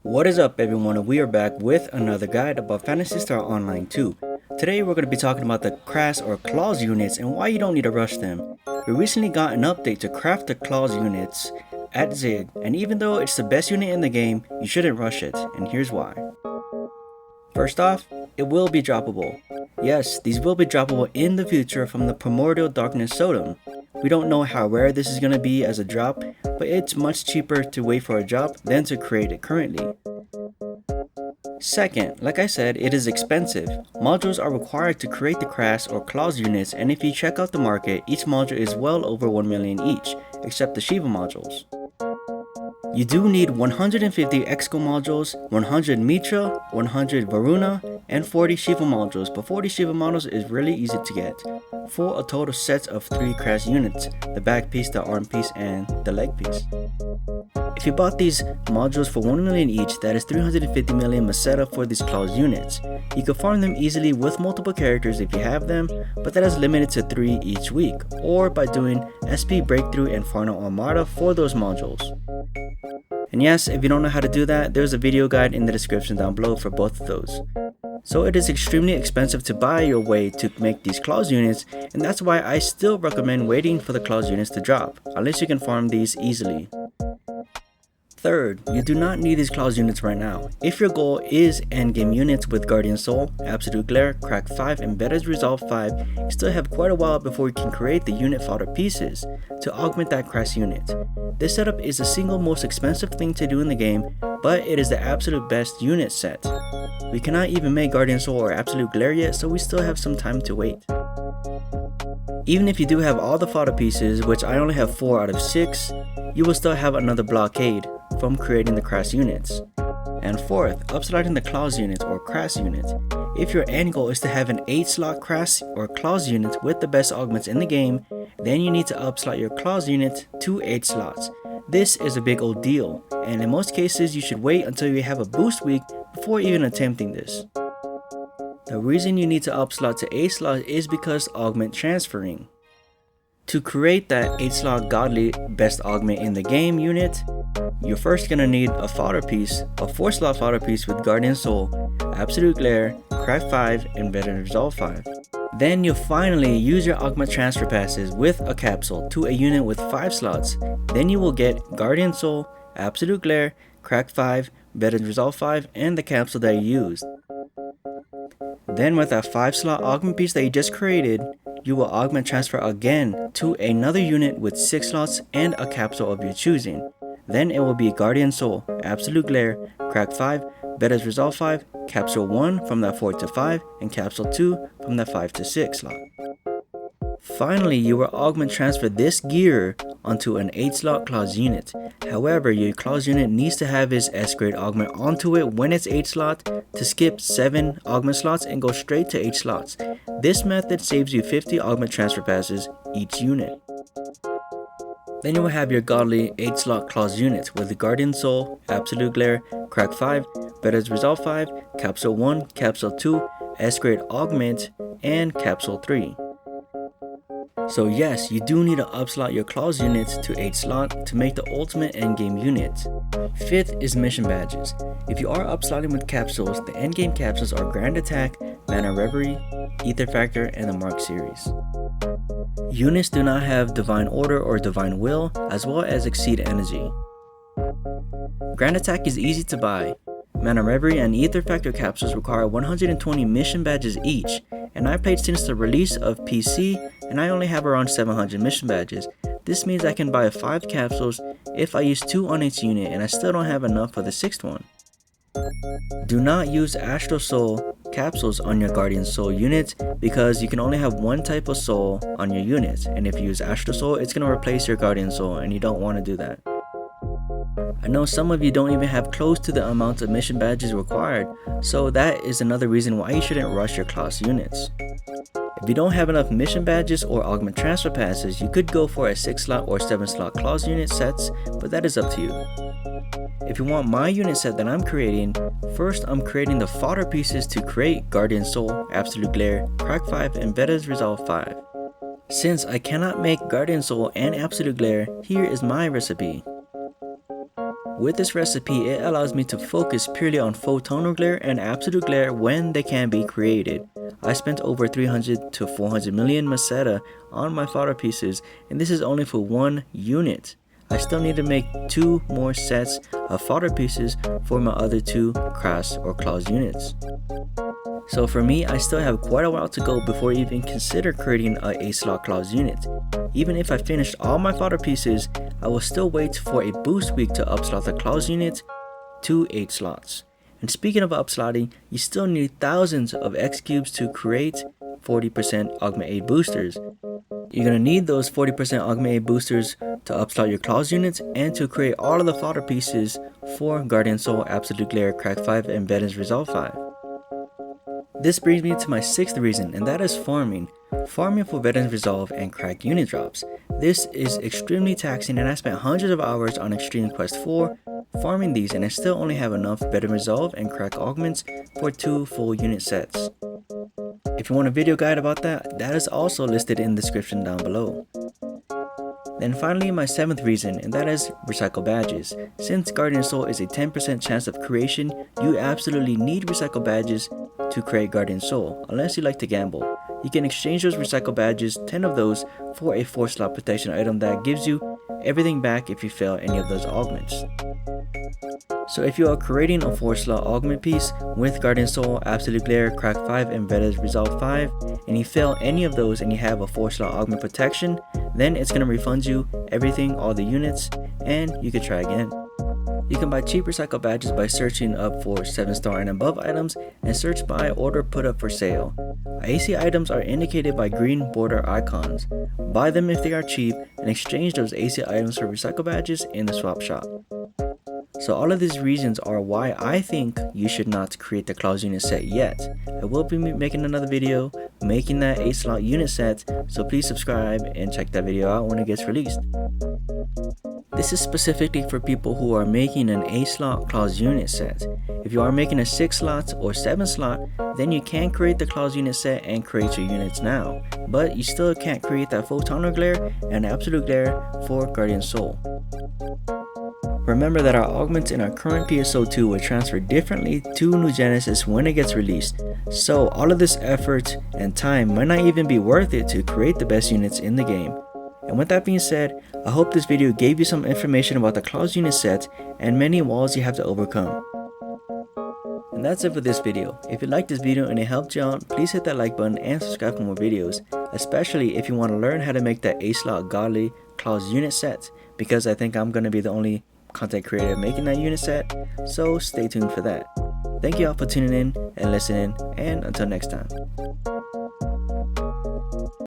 What is up everyone, we are back with another guide about Phantasy Star Online 2. Today we're going to be talking about the Klauz or Klauz units and why you don't need to rush them. We recently got an update to craft the Klauz units at Zig, and even though it's the best unit in the game, you shouldn't rush it, and here's why. First off, it will be droppable. Yes, these will be droppable in the future from the Primordial Darkness Totem. We don't know how rare this is going to be as a drop, but it's much cheaper to wait for a drop than to create it currently. Second, like I said, it is expensive. Modules are required to create the Klauz or Klauz units, and if you check out the market, each module is well over 1 million each, except the Shiva modules. You do need 150 Exco modules, 100 Mitra, 100 Varuna, and 40 Shiva modules, but 40 Shiva modules is really easy to get, for a total set of 3 Klauz units, the back piece, the arm piece, and the leg piece. If you bought these modules for 1 million each, that is 350 million Meseta for these Klauz units. You can farm them easily with multiple characters if you have them, but that is limited to 3 each week, or by doing SP Breakthrough and Final Armada for those modules. And yes, if you don't know how to do that, there's a video guide in the description down below for both of those. So it is extremely expensive to buy your way to make these Klauz units, and that's why I still recommend waiting for the Klauz units to drop, unless you can farm these easily. Third, you do not need these Klauz units right now. If your goal is endgame units with Guardian Soul, Absolute Glare, CRAG 5, and Embedded Resolve 5, you still have quite a while before you can create the unit fodder pieces to augment that Klauz unit. This setup is the single most expensive thing to do in the game, but it is the absolute best unit set. We cannot even make Guardian Soul or Absolute Glare yet, so we still have some time to wait. Even if you do have all the fodder pieces, which I only have 4 out of 6, you will still have another blockade from creating the Klauz units. And fourth, upslotting the Klauz unit or Klauz unit. If your end goal is to have an 8-slot Klauz or Klauz unit with the best augments in the game, then you need to upslot your Klauz unit to 8 slots. This is a big old deal, and in most cases you should wait until you have a boost week before even attempting this. The reason you need to upslot to 8 slots is because augment transferring. To create that 8-slot godly best augment in the game unit, you're first gonna need a fodder piece, a 4-slot fodder piece with Guardian Soul, Absolute Glare, CRAG 5, and Embedded Resolve 5. Then you'll finally use your augment transfer passes with a capsule to a unit with 5 slots. Then you will get Guardian Soul, Absolute Glare, CRAG 5, Embedded Resolve 5, and the capsule that you used. Then with that 5-slot augment piece that you just created, you will augment transfer again to another unit with 6 slots and a capsule of your choosing. Then it will be Guardian Soul, Absolute Glare, CRAG 5, Embedded Resolve 5, Capsule 1 from that 4 to 5, and Capsule 2 from that 5 to 6 slot. Finally, you will augment transfer this gear onto an 8-slot Klauz unit. However, your Klauz unit needs to have its S-grade augment onto it when it's 8 slot to skip 7 augment slots and go straight to 8 slots. This method saves you 50 augment transfer passes each unit. Then you will have your godly 8-slot Klauz units with the Guardian Soul, Absolute Glare, CRAG 5, Embedded Resolve 5, Capsule 1, Capsule 2, S-grade augment, and Capsule 3. So yes, you do need to upslot your Klauz units to 8 slot to make the ultimate endgame unit. Fifth is mission badges. If you are upslotting with capsules, the endgame capsules are Grand Attack, Mana Reverie, Ether Factor, and the Mark series. Units do not have Divine Order or Divine Will, as well as Exceed Energy. Grand Attack is easy to buy. Mana Reverie and Ether Factor capsules require 120 mission badges each, and I played since the release of PC, and I only have around 700 mission badges. This means I can buy 5 capsules if I use 2 on each unit, and I still don't have enough for the 6th one. Do not use Astral Soul capsules on your Guardian Soul unit because you can only have one type of soul on your unit, and if you use Astral Soul, it's going to replace your Guardian Soul, and you don't want to do that. I know some of you don't even have close to the amount of mission badges required, so that is another reason why you shouldn't rush your Klauz units. If you don't have enough mission badges or augment transfer passes, you could go for a 6-slot or 7-slot Klauz unit sets, but that is up to you. If you want my unit set that I'm creating, first I'm creating the fodder pieces to create Guardian Soul, Absolute Glare, CRAG 5, and Embedded Resolve 5. Since I cannot make Guardian Soul and Absolute Glare, here is my recipe. With this recipe, it allows me to focus purely on photonal glare and absolute glare when they can be created. I spent over 300 to 400 million Meseta on my fodder pieces, and this is only for one unit. I still need to make 2 more sets of fodder pieces for my other 2 Klauz or Klauz units. So for me, I still have quite a while to go before I even consider creating a 8-slot Klauz unit. Even if I finished all my fodder pieces, I will still wait for a boost week to upslot the Klauz unit to 8 slots. And speaking of upslotting, you still need thousands of X cubes to create 40% Augment 8 boosters. You're going to need those 40% Augment 8 boosters to upslot your Klauz units and to create all of the fodder pieces for Guardian Soul, Absolute Glare, CRAG 5, and Veterans Resolve 5. This brings me to my 6th reason, and that is farming. Farming for Veterans Resolve and CRAG unit drops. This is extremely taxing, and I spent hundreds of hours on Extreme Quest 4 farming these, and I still only have enough Veterans Resolve and CRAG Augments for 2 full unit sets. If you want a video guide about that, that is also listed in the description down below. Then finally, my 7th reason, and that is recycle badges. Since Guardian Soul is a 10% chance of creation, you absolutely need recycle badges to create Guardian Soul, unless you like to gamble. You can exchange those recycle badges, 10 of those, for a 4-slot protection item that gives you everything back if you fail any of those augments. So if you are creating a 4-slot augment piece with Guardian Soul, Absolute Glare, CRAG 5, and Veterans Resolve 5, and you fail any of those and you have a 4-slot augment protection, then it's going to refund you everything, all the units, and you can try again. You can buy cheap recycle badges by searching up for 7-star and above items and search by order put up for sale. AC items are indicated by green border icons. Buy them if they are cheap and exchange those AC items for recycle badges in the swap shop. So all of these reasons are why I think you should not create the Klauz unit set yet. I will be making another video making that 8-slot unit set, so please subscribe and check that video out when it gets released. This is specifically for people who are making an 8-slot Klauz unit set. If you are making a 6-slot or 7-slot, then you can create the Klauz unit set and create your units now, but you still can't create that photonal glare and absolute glare for Guardian Soul. Remember that our augments in our current PSO2 will transfer differently to new Zeinesis when it gets released, so all of this effort and time might not even be worth it to create the best units in the game. And with that being said, I hope this video gave you some information about the Klauz unit set and many walls you have to overcome. And that's it for this video. If you liked this video and it helped you out, please hit that like button and subscribe for more videos, especially if you want to learn how to make that 8-slot godly Klauz unit set, because I think I'm going to be the only content creator making that unit set, so stay tuned for that. Thank you all for tuning in and listening, and until next time.